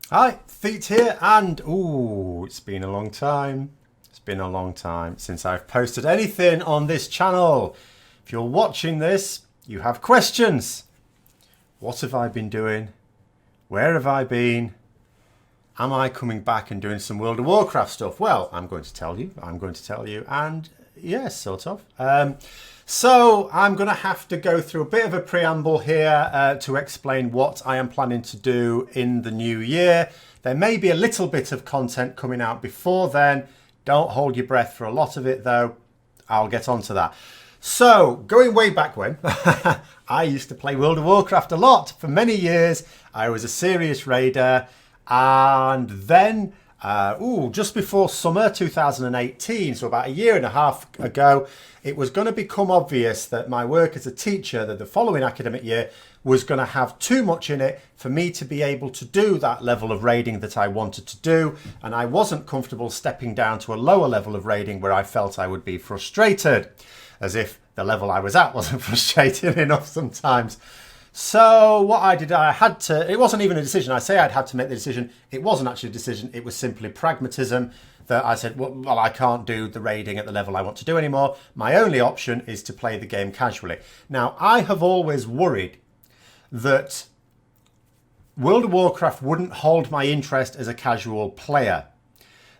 Hi, Thete here, and ooh, it's been a long time. It's been a long time since I've posted anything on this channel. If you're watching this, you have questions. What have I been doing? Where have I been? Am I coming back and doing some World of Warcraft stuff? Well, I'm going to tell you. And yes, sort of. So I'm going to have to go through a bit of a preamble here to explain what I am planning to do in the new year. There may be a little bit of content coming out before then. Don't hold your breath for a lot of it, though. I'll get onto that. So, going way back when, I used to play World of Warcraft a lot. For many years, I was a serious raider. And then, just before summer 2018, so about a year and a half ago, it was going to become obvious that my work as a teacher, that the following academic year was going to have too much in it for me to be able to do that level of raiding that I wanted to do. And I wasn't comfortable stepping down to a lower level of raiding where I felt I would be frustrated, as if the level I was at wasn't frustrating enough sometimes. So what I did, it wasn't even a decision. I say I'd had to make the decision. It wasn't actually a decision. It was simply pragmatism that I said, well, I can't do the raiding at the level I want to do anymore. My only option is to play the game casually. Now, I have always worried that World of Warcraft wouldn't hold my interest as a casual player.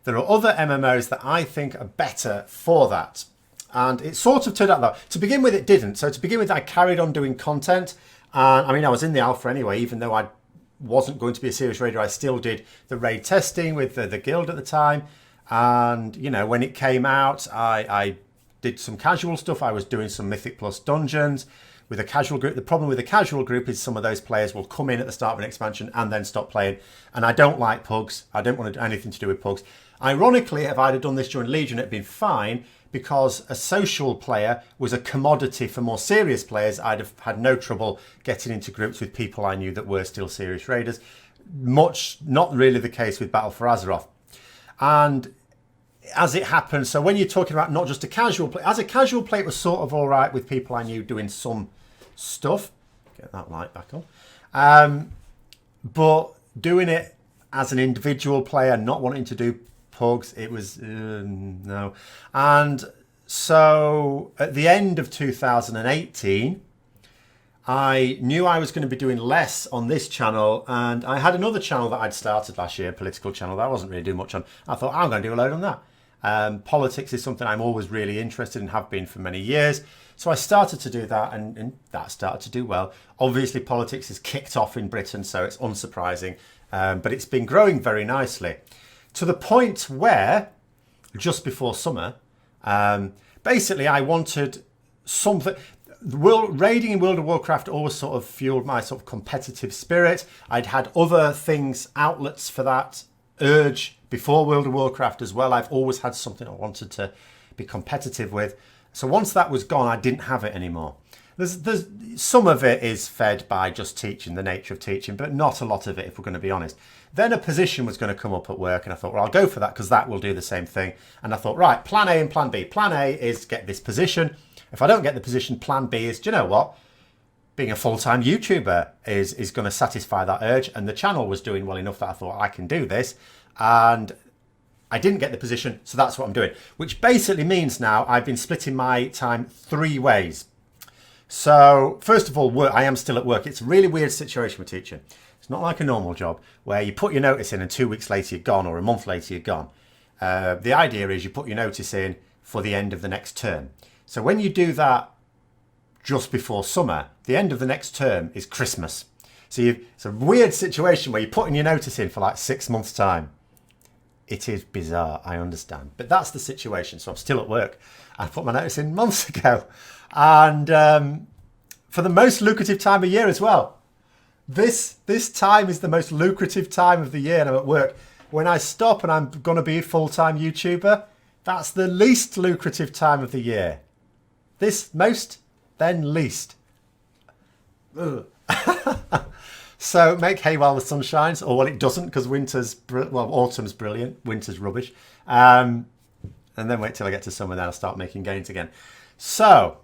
There are other MMOs that I think are better for that. And it sort of turned out that, to begin with, it didn't. So to begin with, I carried on doing content. I was in the alpha anyway, even though I wasn't going to be a serious raider, I still did the raid testing with the guild at the time. And, when it came out, I did some casual stuff. I was doing some Mythic Plus dungeons with a casual group. The problem with a casual group is some of those players will come in at the start of an expansion and then stop playing. And I don't like pugs. I don't want to do anything to do with pugs. Ironically, if I'd have done this during Legion, it'd been fine, because a social player was a commodity for more serious players. I'd have had no trouble getting into groups with people I knew that were still serious raiders. Much not really the case with Battle for Azeroth. And as it happened, so when you're talking about not just a casual play, as a casual play, it was sort of all right with people I knew doing some stuff. Get that light back on. But doing it as an individual player, not wanting to do pugs, it was no. And so at the end of 2018, I knew I was going to be doing less on this channel, and I had another channel that I'd started last year, a political channel that I wasn't really doing much on. I thought, I'm going to do a load on that. Politics is something I'm always really interested in, have been for many years. So I started to do that, and that started to do well. Obviously, politics is kicked off in Britain, so it's unsurprising, but it's been growing very nicely. To the point where, just before summer, basically I wanted something. Raiding in World of Warcraft always sort of fueled my sort of competitive spirit. I'd had other things, outlets for that urge before World of Warcraft as well. I've always had something I wanted to be competitive with. So once that was gone, I didn't have it anymore. There's some of it is fed by just teaching, the nature of teaching, but not a lot of it, if we're going to be honest. Then a position was going to come up at work, and I thought, well, I'll go for that because that will do the same thing. And I thought, right, plan A and plan B. Plan A is get this position. If I don't get the position, plan B is, do you know what? Being a full-time YouTuber is going to satisfy that urge. And the channel was doing well enough that I thought, I can do this. And I didn't get the position, so that's what I'm doing. Which basically means now I've been splitting my time 3 ways. So, first of all, work. I am still at work. It's a really weird situation with teaching. It's not like a normal job where you put your notice in and 2 weeks later you're gone, or a month later you're gone. The idea is you put your notice in for the end of the next term. So when you do that just before summer, the end of the next term is Christmas. So it's a weird situation where you're putting your notice in for like 6 months' time. It is bizarre, I understand. But that's the situation. So I'm still at work. I put my notice in months ago. And for the most lucrative time of year as well. This time is the most lucrative time of the year, and I'm at work. When I stop and I'm going to be a full-time YouTuber, that's the least lucrative time of the year. This most, then least. So make hay while the sun shines, or well, it doesn't, because autumn's brilliant, winter's rubbish. And then wait till I get to summer, then I'll start making gains again. So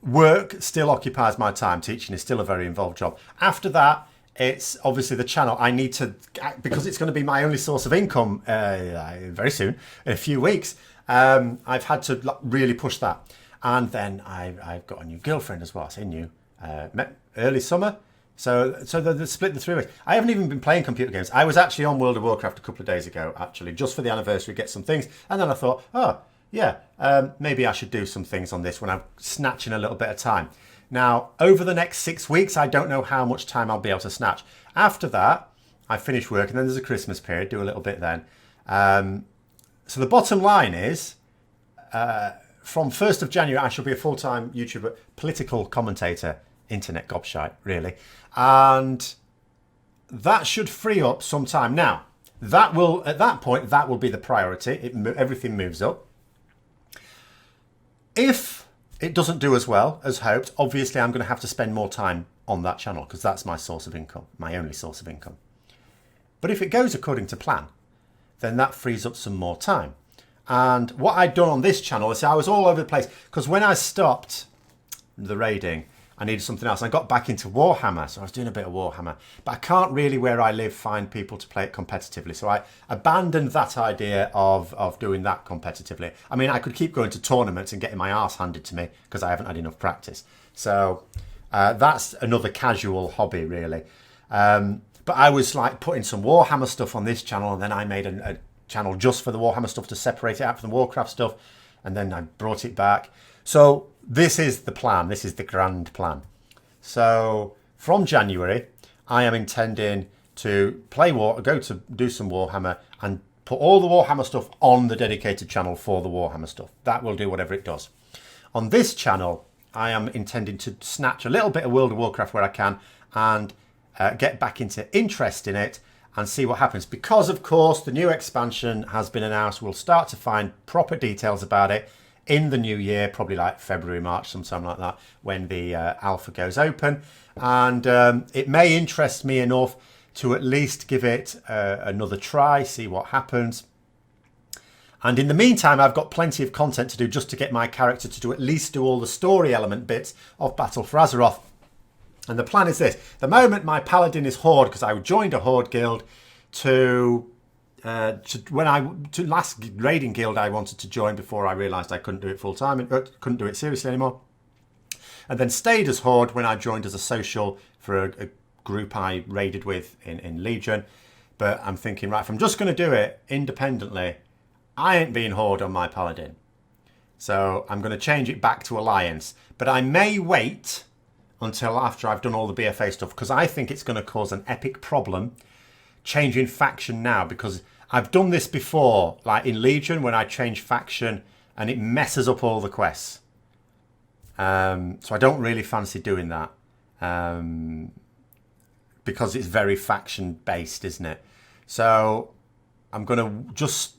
work still occupies my time. Teaching is still a very involved job. After that, it's obviously the channel. I need to, because it's going to be my only source of income very soon, in a few weeks. I've had to really push that. And then I've got a new girlfriend as well. I say new, met early summer. So the split the 3 ways. I haven't even been playing computer games. I was actually on World of Warcraft a couple of days ago, actually, just for the anniversary, get some things. And then I thought, oh, yeah, maybe I should do some things on this when I'm snatching a little bit of time. Now, over the next 6 weeks, I don't know how much time I'll be able to snatch. After that, I finish work, and then there's a Christmas period, do a little bit then. So the bottom line is, from 1st of January, I shall be a full-time YouTuber, political commentator, internet gobshite, really. And that should free up some time. Now, that will, at that point, that will be the priority. Everything moves up. If it doesn't do as well as hoped, obviously I'm going to have to spend more time on that channel because that's my source of income, my only source of income. But if it goes according to plan, then that frees up some more time. And what I'd done on this channel is I was all over the place because when I stopped the raiding, I needed something else. I got back into Warhammer, so I was doing a bit of Warhammer. But I can't really, where I live, find people to play it competitively. So I abandoned that idea of doing that competitively. I mean, I could keep going to tournaments and getting my arse handed to me because I haven't had enough practice. So that's another casual hobby, really. But I was like putting some Warhammer stuff on this channel, and then I made a channel just for the Warhammer stuff to separate it out from the Warcraft stuff. And then I brought it back. So this is the plan. This is the grand plan. So from January, I am intending to go to do some Warhammer and put all the Warhammer stuff on the dedicated channel for the Warhammer stuff. That will do whatever it does. On this channel, I am intending to snatch a little bit of World of Warcraft where I can and get back into interest in it and see what happens. Because, of course, the new expansion has been announced. We'll start to find proper details about it in the new year, probably like February, March, sometime like that, when the alpha goes open. And it may interest me enough to at least give it another try, see what happens. And in the meantime, I've got plenty of content to do just to get my character to at least do all the story element bits of Battle for Azeroth. And the plan is this. The moment my paladin is Horde, because I joined a Horde guild to last raiding guild I wanted to join before I realised I couldn't do it full time and couldn't do it seriously anymore. And then stayed as Horde when I joined as a social for a group I raided with in Legion. But I'm thinking, right, if I'm just going to do it independently, I ain't being Horde on my paladin. So I'm going to change it back to Alliance. But I may wait until after I've done all the BFA stuff, because I think it's going to cause an epic problem changing faction now, because I've done this before, like in Legion, when I change faction and it messes up all the quests. So I don't really fancy doing that because it's very faction based, isn't it? So I'm going to just,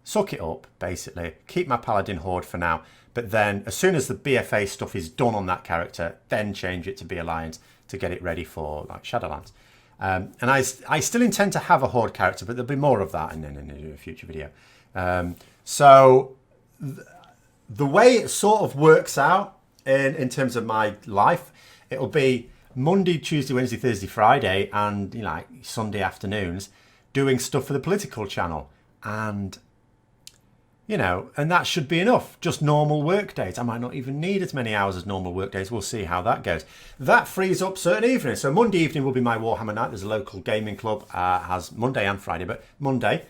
suck it up, basically. Keep my Paladin Horde for now. But then as soon as the BFA stuff is done on that character, then change it to be Alliance to get it ready for like Shadowlands. And I still intend to have a Horde character, but there'll be more of that in a future video. So the way it sort of works out in terms of my life, it'll be Monday, Tuesday, Wednesday, Thursday, Friday, and like Sunday afternoons doing stuff for the political channel. And and that should be enough. Just normal work days. I might not even need as many hours as normal work days. We'll see how that goes. That frees up certain evenings. So Monday evening will be my Warhammer night. There's a local gaming club, has Monday and Friday, but Monday.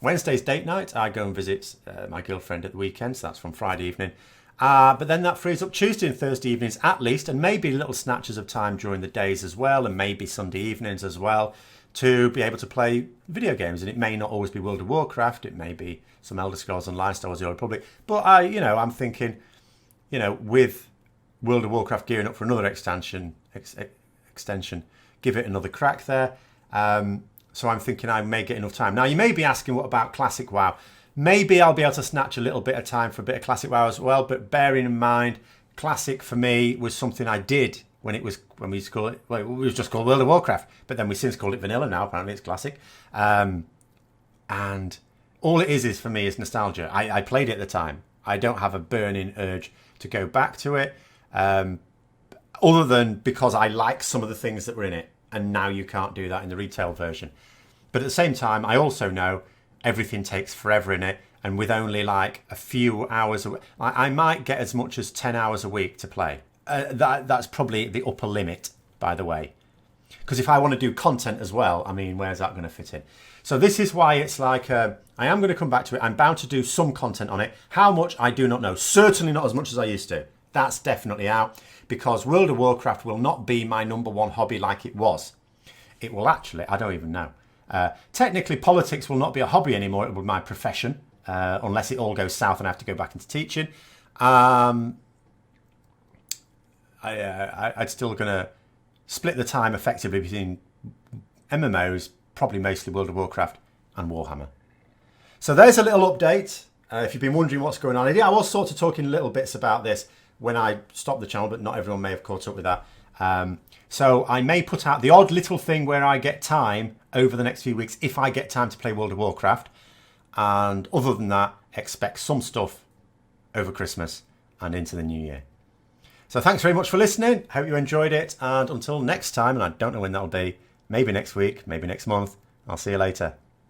Wednesday's date night. I go and visit my girlfriend at the weekend, so that's from Friday evening. But then that frees up Tuesday and Thursday evenings at least, and maybe little snatches of time during the days as well, and maybe Sunday evenings as well, to be able to play video games. And it may not always be World of Warcraft. It may be some Elder Scrolls Online, Star Wars: The Old Republic. But I'm thinking, with World of Warcraft gearing up for another extension, give it another crack there. So I'm thinking I may get enough time. Now, you may be asking, what about Classic WoW? Maybe I'll be able to snatch a little bit of time for a bit of Classic WoW as well. But bearing in mind, Classic for me was something I did when we used to call it, well, it was just called World of Warcraft, but then we since called it Vanilla. Now apparently it's Classic. And all it is for me is nostalgia. I played it at the time. I don't have a burning urge to go back to it. other than because I like some of the things that were in it, and now you can't do that in the retail version. But at the same time, I also know everything takes forever in it, and with only like a few hours a week, I might get as much as 10 hours a week to play. That's probably the upper limit, by the way. Because if I want to do content as well, I mean, where's that going to fit in? So this is why it's like, I am going to come back to it. I'm bound to do some content on it. How much, I do not know. Certainly not as much as I used to. That's definitely out. Because World of Warcraft will not be my number one hobby like it was. It will actually, I don't even know. Technically, politics will not be a hobby anymore. It will be my profession, unless it all goes south and I have to go back into teaching. I'm still going to split the time effectively between MMOs, probably mostly World of Warcraft and Warhammer. So there's a little update. If you've been wondering what's going on, I was sort of talking little bits about this when I stopped the channel, but not everyone may have caught up with that. So I may put out the odd little thing where I get time over the next few weeks, if I get time to play World of Warcraft. And other than that, expect some stuff over Christmas and into the new year. So thanks very much for listening. Hope you enjoyed it. And until next time, and I don't know when that'll be, maybe next week, maybe next month, I'll see you later.